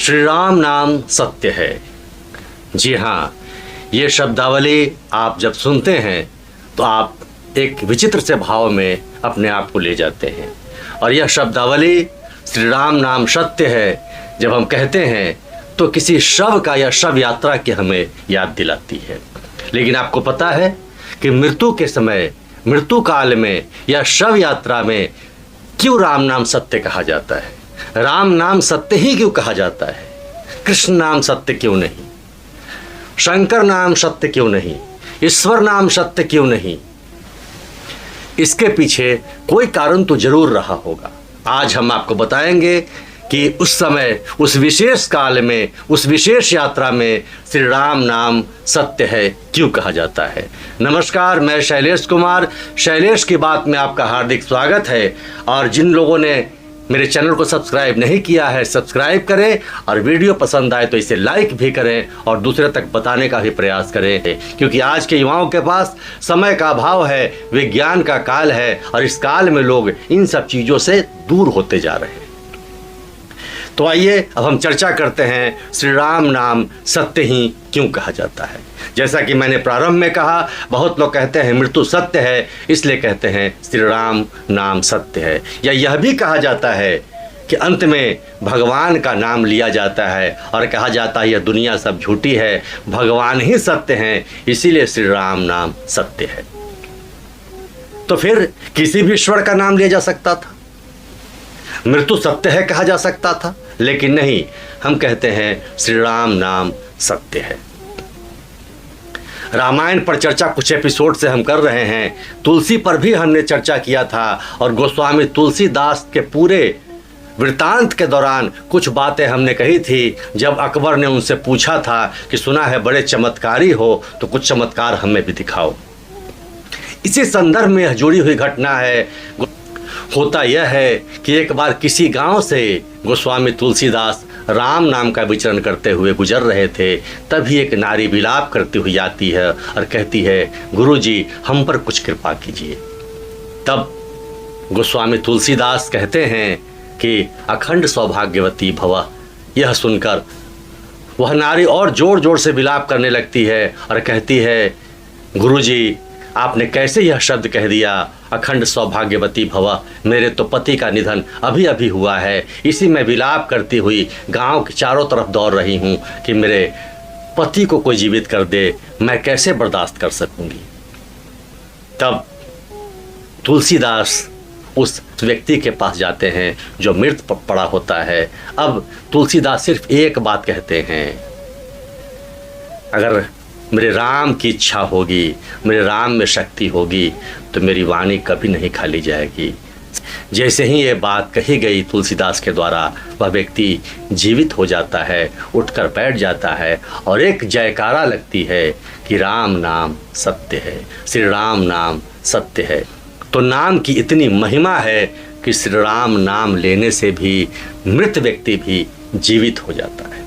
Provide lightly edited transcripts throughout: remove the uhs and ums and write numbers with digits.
श्री राम नाम सत्य है। जी हाँ, ये शब्दावली आप जब सुनते हैं तो आप एक विचित्र से भाव में अपने आप को ले जाते हैं। और यह शब्दावली श्री राम नाम सत्य है जब हम कहते हैं तो किसी शव का या शव यात्रा की हमें याद दिलाती है। लेकिन आपको पता है कि मृत्यु के समय, मृत्यु काल में या शव यात्रा में क्यों राम नाम सत्य कहा जाता है? राम नाम सत्य ही क्यों कहा जाता है? कृष्ण नाम सत्य क्यों नहीं? शंकर नाम सत्य क्यों नहीं? ईश्वर नाम सत्य क्यों नहीं? इसके पीछे कोई कारण तो जरूर रहा होगा। आज हम आपको बताएंगे कि उस समय, उस विशेष काल में, उस विशेष यात्रा में श्री राम नाम सत्य है क्यों कहा जाता है। नमस्कार, मैं शैलेश कुमार। शैलेश की बात में आपका हार्दिक स्वागत है। और जिन लोगों ने मेरे चैनल को सब्सक्राइब नहीं किया है, सब्सक्राइब करें और वीडियो पसंद आए तो इसे लाइक भी करें और दूसरे तक बताने का भी प्रयास करें, क्योंकि आज के युवाओं के पास समय का अभाव है, विज्ञान का काल है और इस काल में लोग इन सब चीज़ों से दूर होते जा रहे हैं। तो आइए अब हम चर्चा करते हैं श्री राम नाम सत्य ही क्यों कहा जाता है। जैसा कि मैंने प्रारंभ में कहा, बहुत लोग कहते हैं मृत्यु सत्य है, इसलिए कहते हैं श्री राम नाम सत्य है। या यह भी कहा जाता है कि अंत में भगवान का नाम लिया जाता है और कहा जाता है यह दुनिया सब झूठी है, भगवान ही सत्य हैं, इसीलिए श्री राम नाम सत्य है। तो फिर किसी भी ईश्वर का नाम लिया जा सकता था, मृत्यु सत्य है कहा जा सकता था, लेकिन नहीं, हम कहते हैं श्री राम नाम सत्य है। रामायण पर चर्चा कुछ एपिसोड से हम कर रहे हैं। तुलसी पर भी हमने चर्चा किया था और गोस्वामी तुलसीदास के पूरे वृतांत के दौरान कुछ बातें हमने कही थी। जब अकबर ने उनसे पूछा था कि सुना है बड़े चमत्कारी हो, तो कुछ चमत्कार हमें भी दिखाओ। इसी संदर्भ में यह जुड़ी हुई घटना है। होता यह है कि एक बार किसी गांव से गोस्वामी तुलसीदास राम नाम का विचरण करते हुए गुजर रहे थे। तभी एक नारी विलाप करती हुई आती है और कहती है, गुरुजी हम पर कुछ कृपा कीजिए। तब गोस्वामी तुलसीदास कहते हैं कि अखंड सौभाग्यवती भव। यह सुनकर वह नारी और जोर जोर से विलाप करने लगती है और कहती है, गुरुजी आपने कैसे यह शब्द कह दिया, अखंड सौभाग्यवती भव। मेरे तो पति का निधन अभी अभी हुआ है, इसी में विलाप करती हुई गांव के चारों तरफ दौड़ रही हूँ कि मेरे पति को कोई जीवित कर दे, मैं कैसे बर्दाश्त कर सकूंगी। तब तुलसीदास उस व्यक्ति के पास जाते हैं जो मृत पड़ा होता है। अब तुलसीदास सिर्फ एक बात कहते हैं, अगर मेरे राम की इच्छा होगी, मेरे राम में शक्ति होगी तो मेरी वाणी कभी नहीं खाली जाएगी। जैसे ही ये बात कही गई तुलसीदास के द्वारा, वह व्यक्ति जीवित हो जाता है, उठकर बैठ जाता है और एक जयकारा लगती है कि राम नाम सत्य है, श्री राम नाम सत्य है। तो नाम की इतनी महिमा है कि श्री राम नाम लेने से भी मृत व्यक्ति भी जीवित हो जाता है।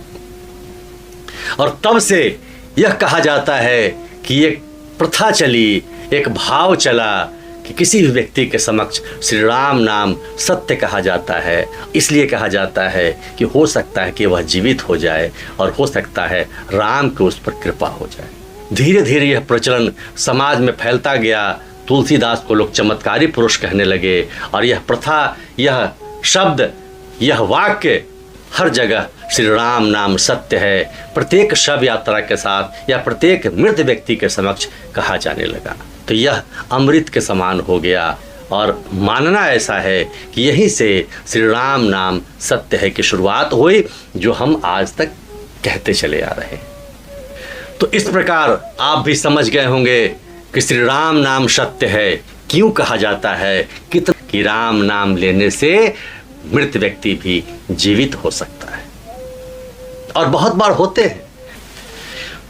और तब से यह कहा जाता है कि एक प्रथा चली, एक भाव चला कि किसी भी व्यक्ति के समक्ष श्री राम नाम सत्य कहा जाता है। इसलिए कहा जाता है कि हो सकता है कि वह जीवित हो जाए और हो सकता है राम की उस पर कृपा हो जाए। धीरे धीरे यह प्रचलन समाज में फैलता गया। तुलसीदास को लोग चमत्कारी पुरुष कहने लगे और यह प्रथा, यह शब्द, यह वाक्य हर जगह श्री राम नाम सत्य है प्रत्येक शव यात्रा के साथ या प्रत्येक मृत व्यक्ति के समक्ष कहा जाने लगा। तो यह अमृत के समान हो गया और मानना ऐसा है कि यहीं से श्री राम नाम सत्य है की शुरुआत हुई, जो हम आज तक कहते चले आ रहे हैं। तो इस प्रकार आप भी समझ गए होंगे कि श्री राम नाम सत्य है क्यों कहा जाता है, कितना कि राम नाम लेने से मृत व्यक्ति भी जीवित हो सकता है। और बहुत बार होते हैं,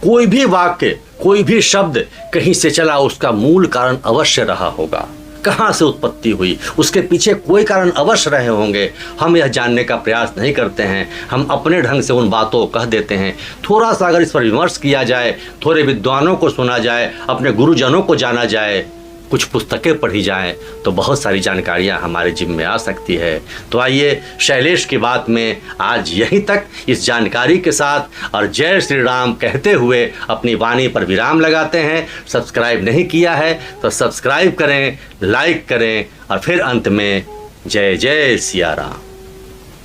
कोई भी वाक्य, कोई भी शब्द कहीं से चला, उसका मूल कारण अवश्य रहा होगा। कहाँ से उत्पत्ति हुई, उसके पीछे कोई कारण अवश्य रहे होंगे। हम यह जानने का प्रयास नहीं करते हैं, हम अपने ढंग से उन बातों को कह देते हैं। थोड़ा सा अगर इस पर विमर्श किया जाए, थोड़े विद्वानों को सुना जाए, अपने गुरुजनों को जाना जाए, कुछ पुस्तकें पढ़ी जाएं तो बहुत सारी जानकारियां हमारे जिम्मे में आ सकती है। तो आइए शैलेश की बात में आज यहीं तक इस जानकारी के साथ और जय श्री राम कहते हुए अपनी वाणी पर विराम लगाते हैं। सब्सक्राइब नहीं किया है तो सब्सक्राइब करें, लाइक करें और फिर अंत में जय जय सिया राम।